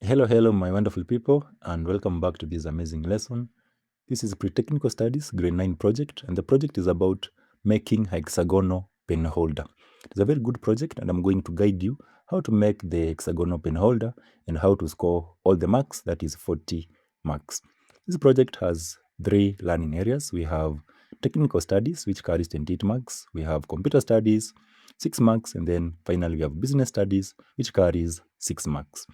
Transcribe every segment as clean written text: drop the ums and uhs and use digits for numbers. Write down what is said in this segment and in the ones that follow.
Hello, my wonderful people, and welcome back to this amazing lesson. This is Pretechnical Studies Grade 9 project, and the project is about making hexagonal pen holder. It's a very good project, and I'm going to guide you how to make the hexagonal pen holder and how to score all the marks, that is 40 marks. This project has 3 learning areas. We have technical studies, which carries 28 marks. We have computer studies, 6 marks, and then finally we have business studies, which carries 6 marks.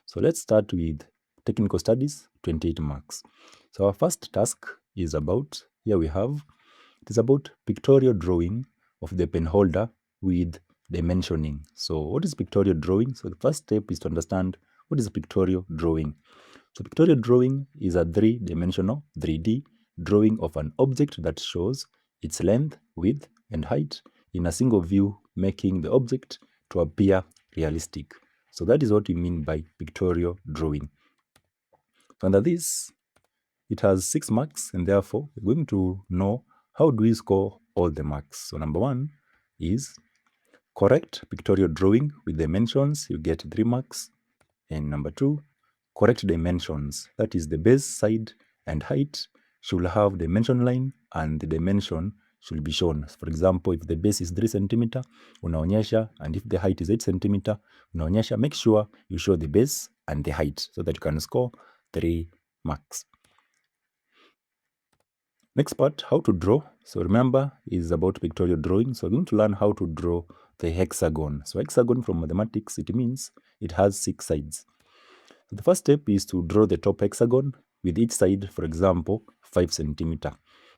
So let's start with technical studies, 28 marks. So our first task is about, here we have, it is about pictorial drawing of the pen holder with dimensioning. So what is pictorial drawing? So the first step is to understand what is pictorial drawing. So pictorial drawing is a three-dimensional, 3D drawing of an object that shows its length, width, and height in a single view, making the object to appear realistic. So that is what we mean by pictorial drawing. So under this, it has 6 marks, and therefore we're going to know how do we score all the marks. So number 1 is correct pictorial drawing with dimensions, you get 3 marks. And number 2, correct dimensions, that is the base, side, and height should have dimension line and the dimension should be shown. For example, if the base is 3 cm, unaonyesha, and if the height is 8 cm, unaonyesha. Make sure you show the base and the height so that you can score 3 marks. Next part, how to draw. So remember, is about pictorial drawing. So we're going to learn how to draw the hexagon. So hexagon from mathematics, it means it has 6 sides. So the first step is to draw the top hexagon with each side, for example, 5 cm.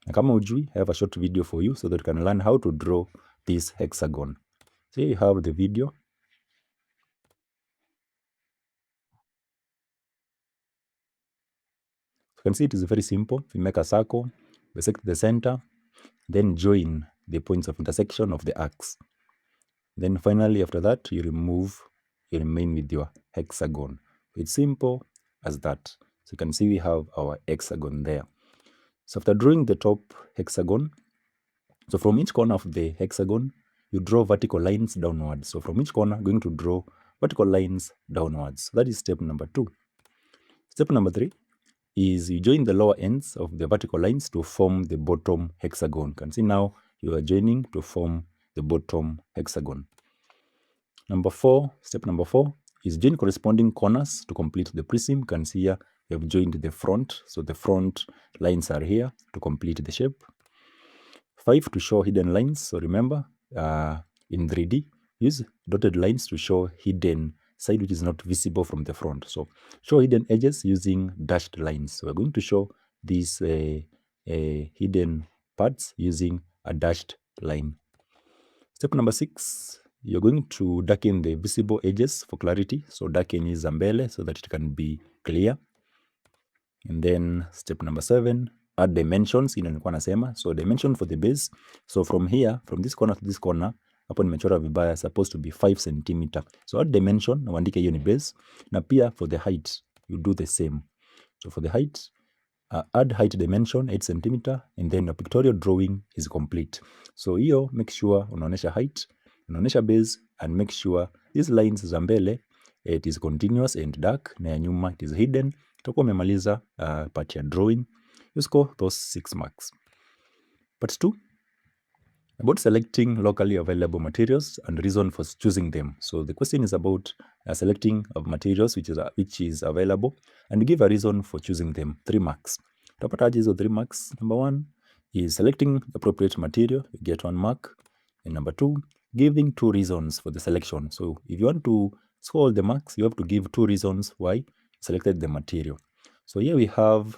Na kama ujui, I have a short video for you so that you can learn how to draw this hexagon. So here you have the video. You can see it is very simple. You make a circle, bisect the center, then join the points of intersection of the arcs. Then finally, after that, you remain with your hexagon. It's simple as that. So you can see we have our hexagon there. So after drawing the top hexagon, so from each corner of the hexagon, you draw vertical lines downwards. So from each corner, going to draw vertical lines downwards. That is step number 2. Step number 3 is you join the lower ends of the vertical lines to form the bottom hexagon. You can see now you are joining to form the bottom hexagon. Step number 4 is join corresponding corners to complete the prism. You can see here we have joined the front. So the front lines are here to complete the shape. 5 to show hidden lines. So remember, in 3D, use dotted lines to show hidden side which is not visible from the front. So show hidden edges using dashed lines. So we're going to show these hidden parts using a dashed line. Step number 6, you're going to darken the visible edges for clarity. So darken is mbele so that it can be clear. And then step number 7, add dimensions. Nilikuwa nasema, so dimension for the base. So from here, from this corner to this corner, hapo nimechora vibaya, supposed to be 5 cm. So add dimension, na uandike hiyo ni base. Na pia for the height, you do the same. So for the height, add height dimension 8 cm, and then your pictorial drawing is complete. So hiyo, make sure unaonesha height, unaonesha base, and make sure these lines za mbele, it is continuous and dark, na ya nyuma it is hidden. Utakuwa umemaliza part ya drawing. You score those 6 marks. Part 2, about selecting locally available materials and reason for choosing them. So the question is about selecting of materials which is available and give a reason for choosing them. 3 marks. Utapata hizo 3 marks. Number 1 is selecting appropriate material, you get 1 mark. And number 2, giving 2 reasons for the selection. So if you want to score all the marks, you have to give 2 reasons why you selected the material. So here we have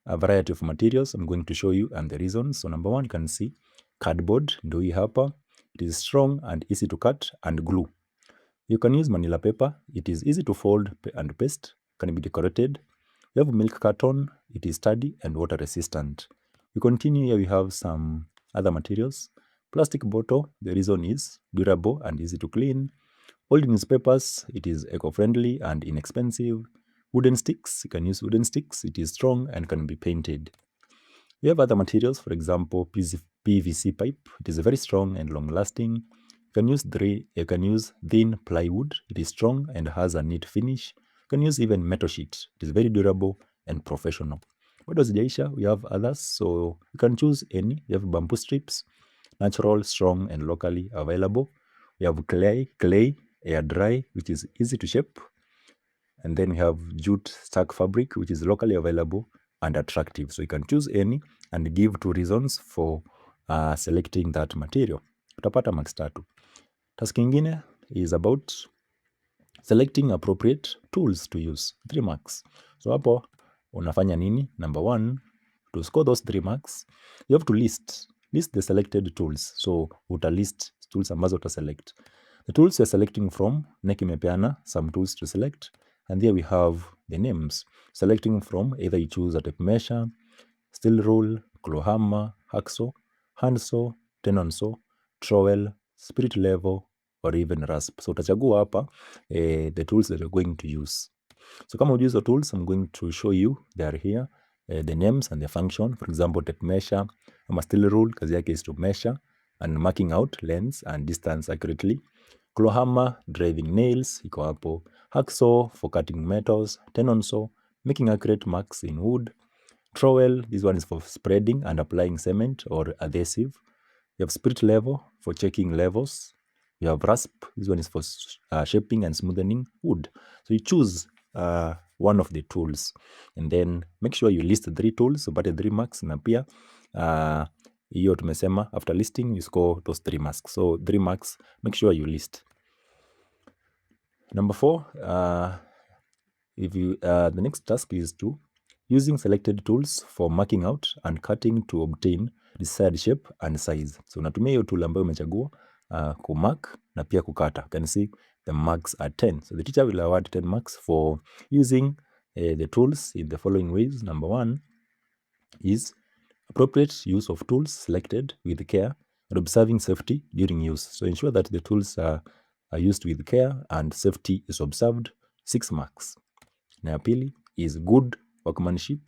a variety of materials I'm going to show you and the reasons. So number 1, you can see cardboard, ndio hii hapa. It is strong and easy to cut, and glue. You can use manila paper. It is easy to fold and paste, can be decorated. You have milk carton. It is sturdy and water resistant. We continue here, we have some other materials. Plastic bottle, the reason is durable and easy to clean. Old newspapers, it is eco-friendly and inexpensive. Wooden sticks, you can use wooden sticks. It is strong and can be painted. We have other materials, for example, PVC pipe. It is very strong and long-lasting. You can use thin plywood. It is strong and has a neat finish. can use even metal sheet. It is very durable and professional. Bado zijaisha, we have others, so you can choose any. We have bamboo strips, natural, strong, and locally available. We have clay, air dry, which is easy to shape. And then we have jute stack fabric, which is locally available and attractive. So you can choose any and give 2 reasons for selecting that material. Utapata marks 3. Task ingine is about selecting appropriate tools to use, 3 marks. So hapo unafanya nini? Number 1, to score those 3 marks, you have to list the selected tools. So utalist tools ambazo utaselect. The tools you're selecting from, NEC imepeana some tools to select, and here we have the names. Selecting from, either you choose a tape measure, steel rule, claw hammer, hacksaw, handsaw, tenon saw, trowel, spirit level, or even rasp. So utachagua hapa the tools that you're going to use. So kama ujue hizo tools, I'm going to show you, they are here, the names and the function. For example, tape measure, ama steel rule, kazi yake is to measure and marking out lengths and distance accurately. Claw hammer, driving nails, iko hapo. Hacksaw, for cutting metals. Tenon saw, making accurate marks in wood. Trowel, this one is for spreading and applying cement or adhesive. You have spirit level for checking levels. You have rasp, this one is for shaping and smoothing wood. So you choose one of the tools and then make sure you list 3 tools, upate 3 marks, na pia hiyo tumesema after listing you score those 3 marks. So 3 marks, make sure you list. Number 4, the next task is to using selected tools for marking out and cutting to obtain desired shape and size. So unatumia hiyo tool ambayo umechagua kumark na pia kukata. You can see the marks are 10. So the teacher will award 10 marks for using the tools in the following ways. Number 1 is appropriate use of tools selected with care and observing safety during use. So ensure that the tools are used with care and safety is observed, 6 marks. Na ya pili is good workmanship.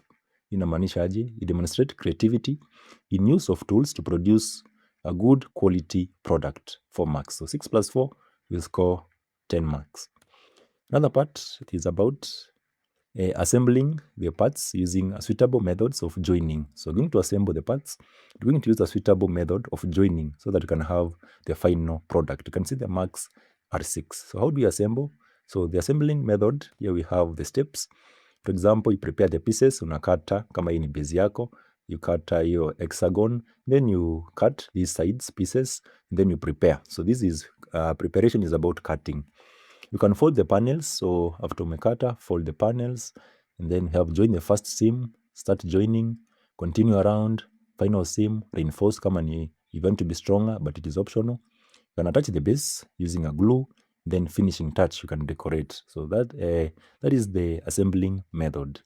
Inamaanisha aje? You demonstrate creativity in use of tools to produce a good quality product, 4 marks. So 6 plus 4 will score 10 marks. Another part is about assembling the parts using suitable methods of joining. So going to assemble the parts, we're going to use a suitable method of joining so that you can have the final product. You can see the marks are 6. So how do you assemble? So the assembling method, here we have the steps. For example, you prepare the pieces, unakata kama hii ni base yako, you cut your hexagon, then you cut these sides pieces, then you prepare. So this is preparation is about cutting. You can fold the panels. So after umekata, fold the panels, and then you have join the first seam, start joining, continue around, final seam, reinforce kama ni you want to be stronger, but it is optional. You can attach the base using a glue, then finishing touch, you can decorate. So that is the assembling method.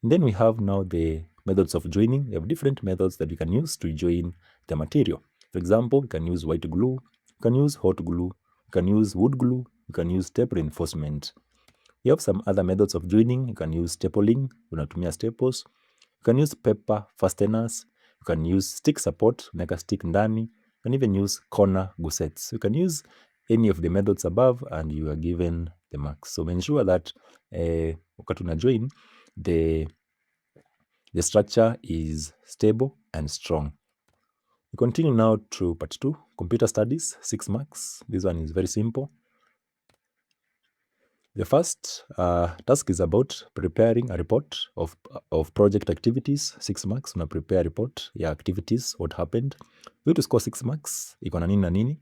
And then we have now the methods of joining. We have different methods that you can use to join the material. For example, you can use white glue, you can use hot glue, you can use wood glue, you can use tape reinforcement. You have some other methods of joining. You can use stapling, unatumia staples. You can use paper fasteners. You can use stick support, unaweka stick ndani. You can even use corner gussets. You can use any of the methods above and you are given the marks. So ensure that wakati una join, the structure is stable and strong. We continue now to part 2, computer studies, 6 marks. This one is very simple. The first task is about preparing a report of project activities, 6 marks. Una prepare report ya activities, what happened. You to score 6 marks, iko na nini na nini.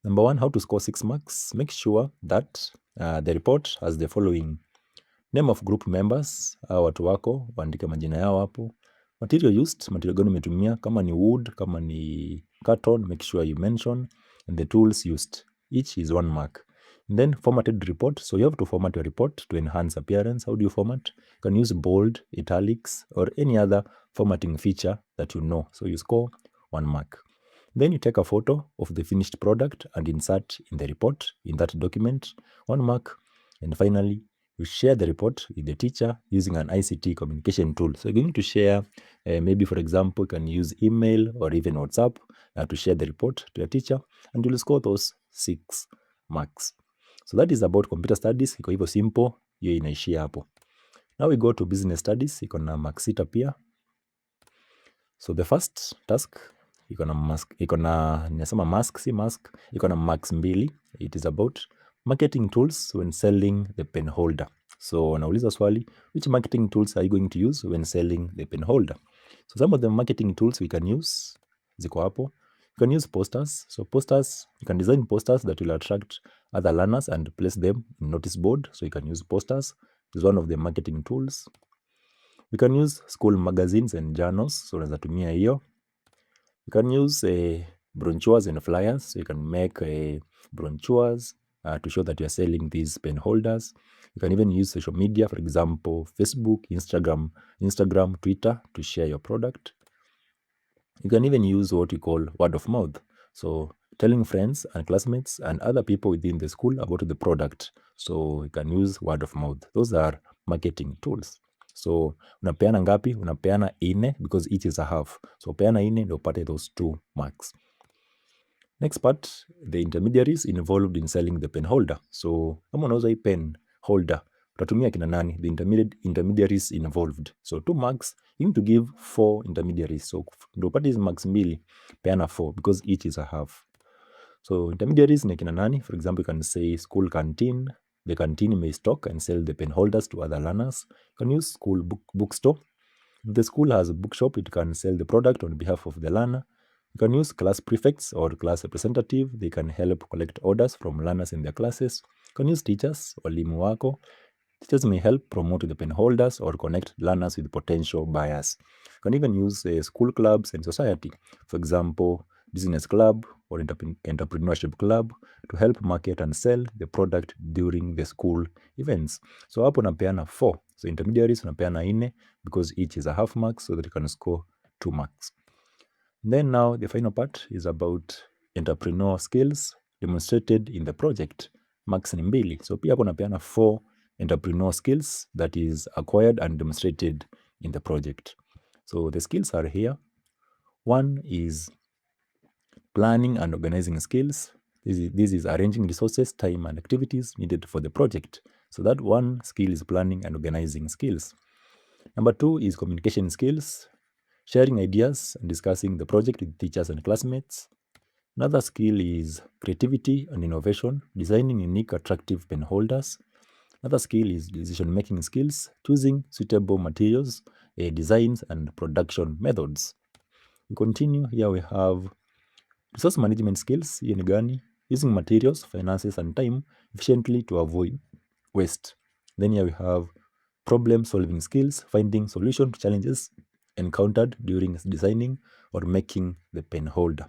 Number 1, how to score 6 marks. Make sure that the report has the following: name of group members, watu wako, waandike majina yao hapo. Material used, material gani umetumia, kama ni wood, kama ni carton, make sure you mention, and the tools used. Each is 1 mark. And then formatted report. So you have to format your report to enhance appearance. How do you format? You can use bold, italics, or any other formatting feature that you know. So you score 1 mark. Then you take a photo of the finished product and insert in the report, in that document, 1 mark. And finally, you share the report with the teacher using an ICT communication tool. So you're going to share, maybe for example, you can use email or even WhatsApp to share the report to your teacher, and you'll score those 6 marks. So that is about computer studies. Iko hivyo simple. hiyo inaishia hapo. Now we go to business studies, iko na marks 6 pia. So the first task iko na marks 2. It is about marketing tools when selling the pen holder. So nauliza swali, which marketing tools are you going to use when selling the pen holder? So some of the marketing tools we can use ziko hapo. You can use posters. So posters, you can design posters that will attract other learners and place them in notice board. So you can use posters. This is one of the marketing tools. You can use school magazines and journals. So unaweza tumia hiyo. You can use brochures and flyers. So you can make brochures to show that you are selling these pen holders. You can even use social media, for example, Facebook, Instagram, Twitter, to share your product. You can even use what we call word of mouth. So telling friends and classmates and other people within the school about the product. So you can use word of mouth. Those are marketing tools. So unapeana ngapi? Unapeana 4 because each is a half. So peana 4 ndio upate those 2 marks. Next part, the intermediaries involved in selling the pen holder. So kama unauza hii pen holder, utatumia kina nani? The intermediaries involved. So 2 marks, you need to give 4 intermediaries. So ndio upate hizi marks 2, peana 4 because each is a half. So intermediaries ni kina nani? For example, you can say school canteen. The canteen may stock and sell the pen holders to other learners. You can use school bookstore. If the school has a bookshop, it can sell the product on behalf of the learner. You can use class prefects or class representative. They can help collect orders from learners in their classes. You can use teachers, walimu wako. Teachers may help promote the pen holders or connect learners with potential buyers. You can even use school clubs and society. For example, business club or entrepreneurship club to help market and sell the product during the school events. So hapo napeana 4. So intermediaries napeana 4 because each is a half mark so that you can score 2 marks. Then now the final part is about entrepreneurial skills demonstrated in the project. Marks ni 2. So pia hapo napeana 4 entrepreneurial skills that is acquired and demonstrated in the project. So the skills are here. One is planning and organizing skills. This is arranging resources, time, and activities needed for the project. So that one skill is planning and organizing skills. Number 2 is communication skills, sharing ideas and discussing the project with teachers and classmates. Another skill is creativity and innovation, designing unique, attractive pen holders. Another skill is decision-making skills, choosing suitable materials, designs, and production methods. We continue. Here we have resource management skills. Hiyo ni gani? Using materials, finances, and time efficiently to avoid waste. Then here we have problem-solving skills, finding solution to challenges encountered during designing or making the pen holder.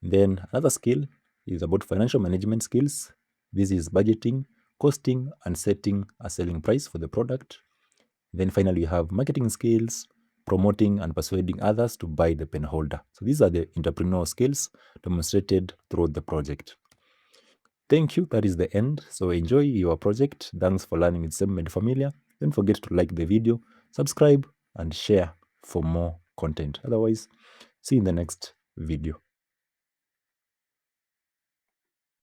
Then another skill is about financial management skills. This is budgeting, costing, and setting a selling price for the product. Then finally, we have marketing skills, promoting and persuading others to buy the pen holder. So these are the entrepreneurial skills demonstrated throughout the project. Thank you. That is the end. So enjoy your project. Thanks for learning with SEM Familiar. Don't forget to like the video, subscribe, and share for more content. Otherwise, see you in the next video.